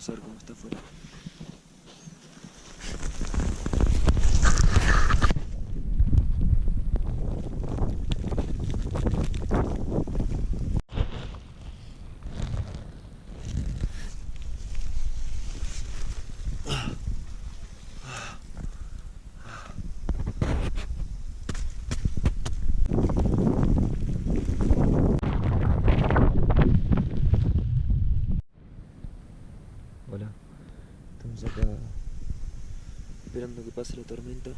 Vamos a ver cómo está afuera. Hola, estamos acá esperando que pase la tormenta.